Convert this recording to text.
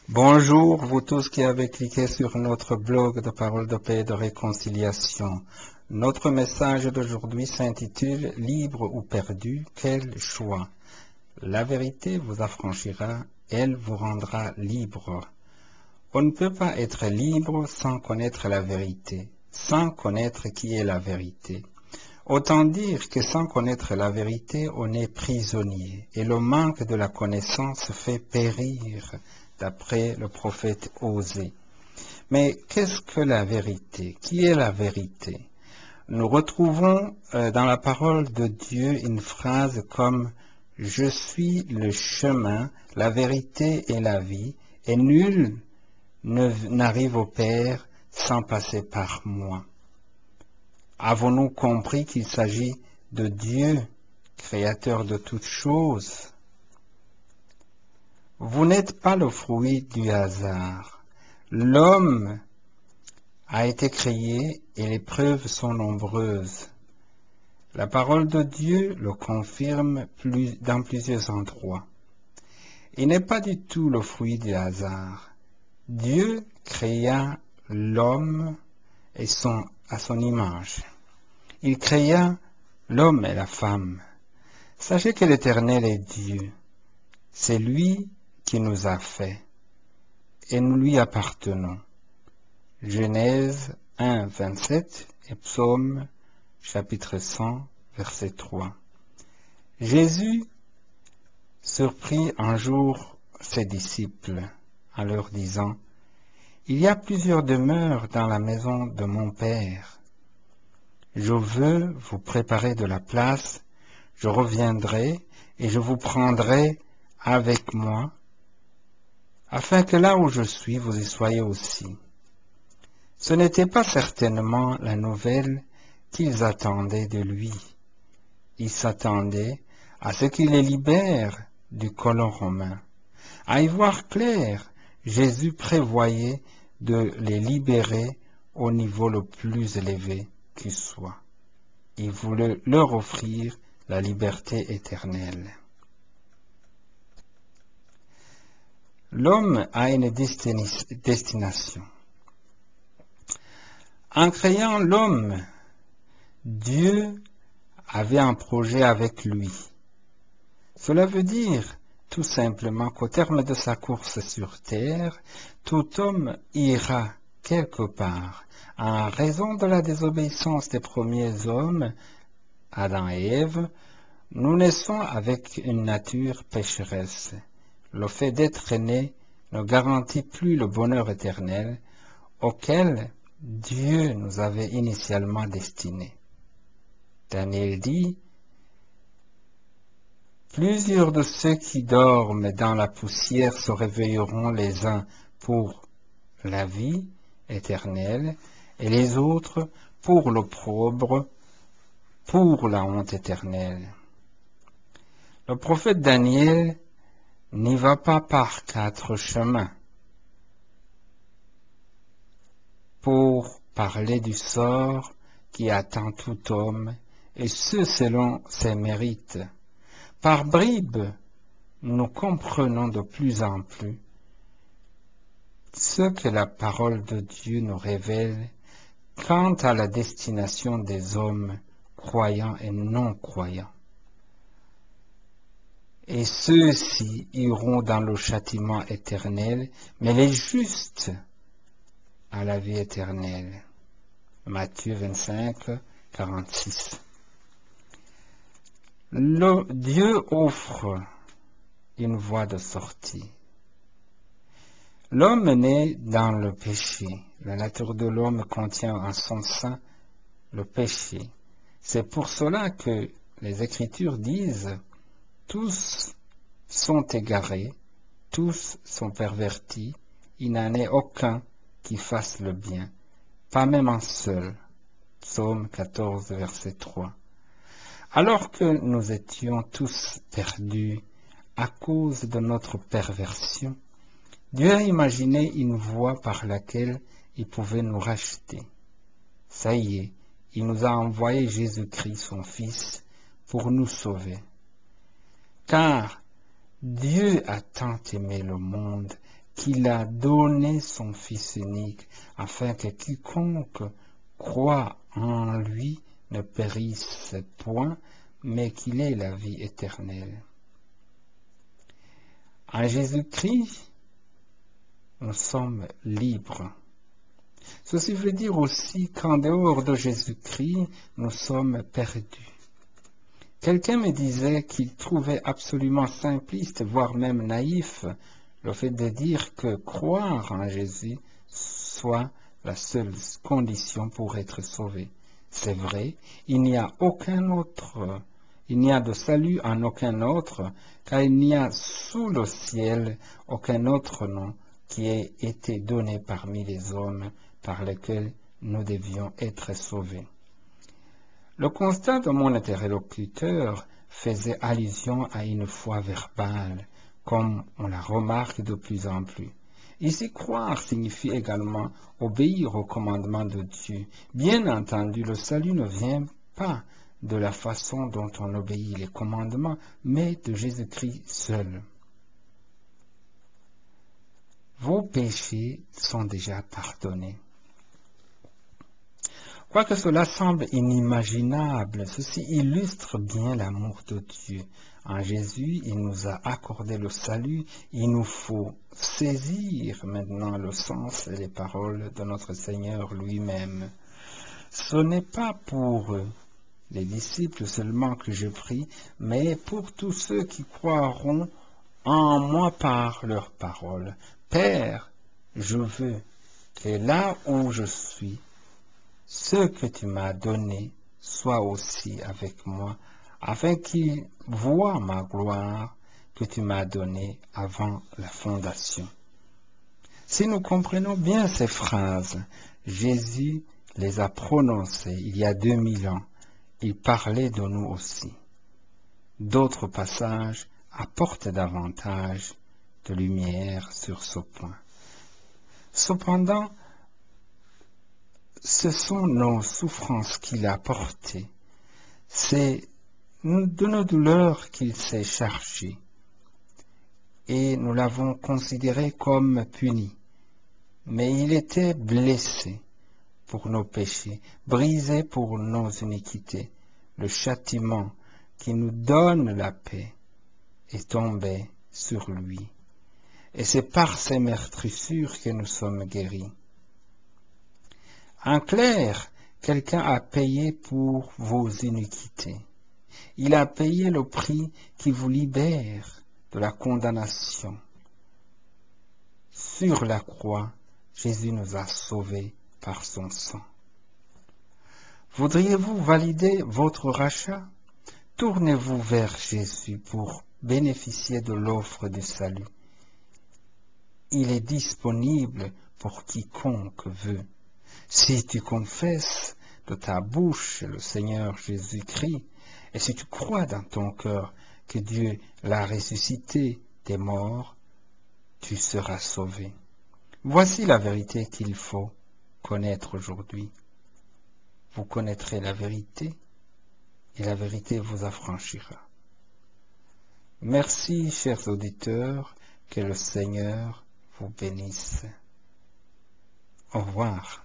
Bonjour, vous tous qui avez cliqué sur notre blog de Parole de paix et de réconciliation. Notre message d'aujourd'hui s'intitule « Libre ou perdu, quel choix ?» La vérité vous affranchira, elle vous rendra libre. On ne peut pas être libre sans connaître la vérité, sans connaître qui est la vérité. Autant dire que sans connaître la vérité, on est prisonnier, et le manque de la connaissance fait périr, d'après le prophète Osée. Mais qu'est-ce que la vérité? Qui est la vérité? Nous retrouvons dans la parole de Dieu une phrase comme « Je suis le chemin, la vérité et la vie, et nul n'arrive au Père sans passer par moi. » Avons-nous compris qu'il s'agit de Dieu, créateur de toutes choses? Vous n'êtes pas le fruit du hasard. L'homme a été créé et les preuves sont nombreuses. La parole de Dieu le confirme dans plusieurs endroits. Il n'est pas du tout le fruit du hasard. Dieu créa l'homme à son image. Il créa l'homme et la femme. Sachez que l'Éternel est Dieu. C'est lui qui nous a fait, et nous lui appartenons. Genèse 1, 27 et Psaume chapitre 100, verset 3. Jésus surprit un jour ses disciples en leur disant « Il y a plusieurs demeures dans la maison de mon Père. Je veux vous préparer de la place, je reviendrai et je vous prendrai avec moi, afin que là où je suis, vous y soyez aussi. » Ce n'était pas certainement la nouvelle qu'ils attendaient de lui. Ils s'attendaient à ce qu'il les libère du colon romain. À y voir clair, Jésus prévoyait de les libérer au niveau le plus élevé qui soit. Il voulait leur offrir la liberté éternelle. L'homme a une destination. En créant l'homme, Dieu avait un projet avec lui. Cela veut dire tout simplement qu'au terme de sa course sur terre, tout homme ira quelque part. En raison de la désobéissance des premiers hommes, Adam et Ève, nous naissons avec une nature pécheresse. Le fait d'être né ne garantit plus le bonheur éternel auquel Dieu nous avait initialement destinés. Daniel dit « Plusieurs de ceux qui dorment dans la poussière se réveilleront les uns pour la vie éternelle et les autres pour l'opprobre, pour la honte éternelle. » Le prophète Daniel n'y va pas par 4 chemins pour parler du sort qui attend tout homme, et ce selon ses mérites. Par bribes, nous comprenons de plus en plus ce que la parole de Dieu nous révèle quant à la destination des hommes croyants et non croyants. Et ceux-ci iront dans le châtiment éternel, mais les justes à la vie éternelle. Matthieu 25, 46. Dieu offre une voie de sortie. L'homme est né dans le péché. La nature de l'homme contient en son sein le péché. C'est pour cela que les Écritures disent « Tous sont égarés, tous sont pervertis, il n'en est aucun qui fasse le bien, pas même un seul. » Psaume 14, verset 3. Alors que nous étions tous perdus à cause de notre perversion, Dieu a imaginé une voie par laquelle il pouvait nous racheter. Ça y est, il nous a envoyé Jésus-Christ, son Fils, pour nous sauver. Car Dieu a tant aimé le monde qu'il a donné son Fils unique, afin que quiconque croit en lui ne périsse point, mais qu'il ait la vie éternelle. En Jésus-Christ, nous sommes libres. Ceci veut dire aussi qu'en dehors de Jésus-Christ, nous sommes perdus. Quelqu'un me disait qu'il trouvait absolument simpliste, voire même naïf, le fait de dire que croire en Jésus soit la seule condition pour être sauvé. C'est vrai, il n'y a de salut en aucun autre, car il n'y a sous le ciel aucun autre nom qui ait été donné parmi les hommes par lesquels nous devions être sauvés. Le constat de mon interlocuteur faisait allusion à une foi verbale, comme on la remarque de plus en plus. Ici, croire signifie également obéir au commandement de Dieu. Bien entendu, le salut ne vient pas de la façon dont on obéit les commandements, mais de Jésus-Christ seul. Vos péchés sont déjà pardonnés. Quoique cela semble inimaginable, ceci illustre bien l'amour de Dieu. En Jésus, il nous a accordé le salut. Il nous faut saisir maintenant le sens et les paroles de notre Seigneur lui-même. Ce n'est pas pour les disciples seulement que je prie, mais pour tous ceux qui croiront en moi par leurs paroles. Père, je veux que là où je suis, ce que tu m'as donné soit aussi avec moi, afin qu'ils voient ma gloire que tu m'as donnée avant la fondation. Si nous comprenons bien ces phrases, Jésus les a prononcées il y a 2000 ans. Il parlait de nous aussi. D'autres passages apportent davantage de lumière sur ce point. Cependant, ce sont nos souffrances qu'il a portées. C'est de nos douleurs qu'il s'est chargé. Et nous l'avons considéré comme puni. Mais il était blessé pour nos péchés, brisé pour nos iniquités. Le châtiment qui nous donne la paix est tombé sur lui. Et c'est par ses meurtrissures que nous sommes guéris. En clair, quelqu'un a payé pour vos iniquités. Il a payé le prix qui vous libère de la condamnation. Sur la croix, Jésus nous a sauvés par son sang. Voudriez-vous valider votre rachat? Tournez-vous vers Jésus pour bénéficier de l'offre du salut. Il est disponible pour quiconque veut. Si tu confesses de ta bouche le Seigneur Jésus-Christ, et si tu crois dans ton cœur que Dieu l'a ressuscité des morts, tu seras sauvé. Voici la vérité qu'il faut connaître aujourd'hui. Vous connaîtrez la vérité, et la vérité vous affranchira. Merci, chers auditeurs, que le Seigneur vous bénisse. Au revoir.